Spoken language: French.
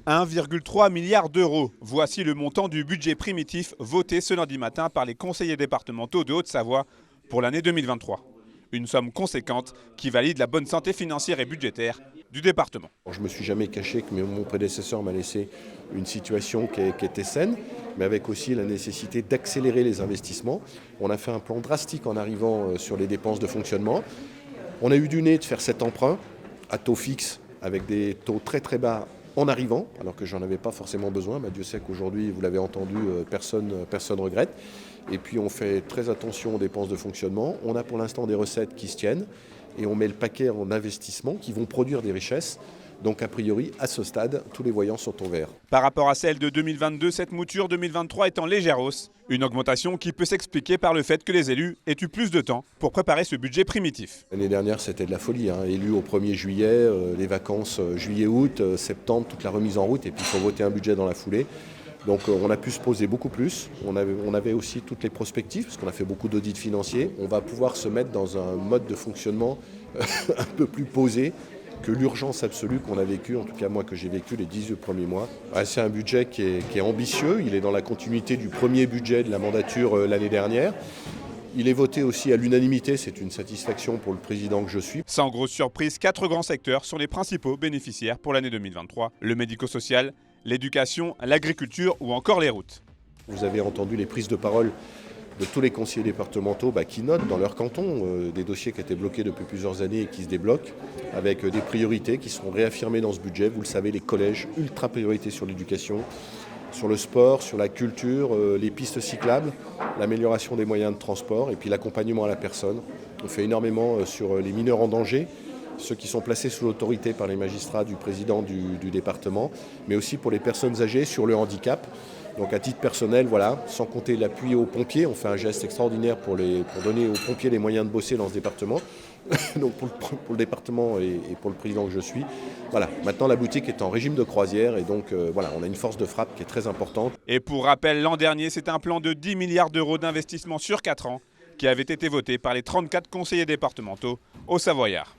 1,3 milliard d'euros. Voici le montant du budget primitif voté ce lundi matin par les conseillers départementaux de Haute-Savoie pour l'année 2023. Une somme conséquente qui valide la bonne santé financière et budgétaire du département. Je ne me suis jamais caché que mon prédécesseur m'a laissé une situation qui était saine, mais avec aussi la nécessité d'accélérer les investissements. On a fait un plan drastique en arrivant sur les dépenses de fonctionnement. On a eu du nez de faire cet emprunt à taux fixe avec des taux très très bas en arrivant, alors que j'en avais pas forcément besoin. Dieu sait qu'aujourd'hui, vous l'avez entendu, personne regrette. Et puis on fait très attention aux dépenses de fonctionnement. On a pour l'instant des recettes qui se tiennent et on met le paquet en investissement qui vont produire des richesses. Donc a priori, à ce stade, tous les voyants sont au vert. Par rapport à celle de 2022, cette mouture 2023 est en légère hausse. Une augmentation qui peut s'expliquer par le fait que les élus aient eu plus de temps pour préparer ce budget primitif. L'année dernière, c'était de la folie. Élus au 1er juillet, les vacances juillet-août, septembre, toute la remise en route et puis il faut voter un budget dans la foulée. Donc on a pu se poser beaucoup plus. On avait aussi toutes les prospectives parce qu'on a fait beaucoup d'audits financiers. On va pouvoir se mettre dans un mode de fonctionnement un peu plus posé que l'urgence absolue qu'on a vécue, en tout cas moi que j'ai vécu les 18 premiers mois. C'est un budget qui est ambitieux, il est dans la continuité du premier budget de la mandature l'année dernière. Il est voté aussi à l'unanimité, c'est une satisfaction pour le président que je suis. Sans grosse surprise, 4 grands secteurs sont les principaux bénéficiaires pour l'année 2023. Le médico-social, l'éducation, l'agriculture ou encore les routes. Vous avez entendu les prises de parole de tous les conseillers départementaux qui notent dans leur canton des dossiers qui étaient bloqués depuis plusieurs années et qui se débloquent avec des priorités qui seront réaffirmées dans ce budget. Vous le savez, les collèges, ultra priorité sur l'éducation, sur le sport, sur la culture, les pistes cyclables, l'amélioration des moyens de transport et puis l'accompagnement à la personne. On fait énormément sur les mineurs en danger, ceux qui sont placés sous l'autorité par les magistrats du président du département, mais aussi pour les personnes âgées sur le handicap. Donc à titre personnel, voilà, sans compter l'appui aux pompiers, on fait un geste extraordinaire pour donner aux pompiers les moyens de bosser dans ce département. Donc pour le département et pour le président que je suis. Voilà, maintenant la boutique est en régime de croisière et donc voilà, on a une force de frappe qui est très importante. Et pour rappel, l'an dernier, c'est un plan de 10 milliards d'euros d'investissement sur 4 ans qui avait été voté par les 34 conseillers départementaux au Savoyard.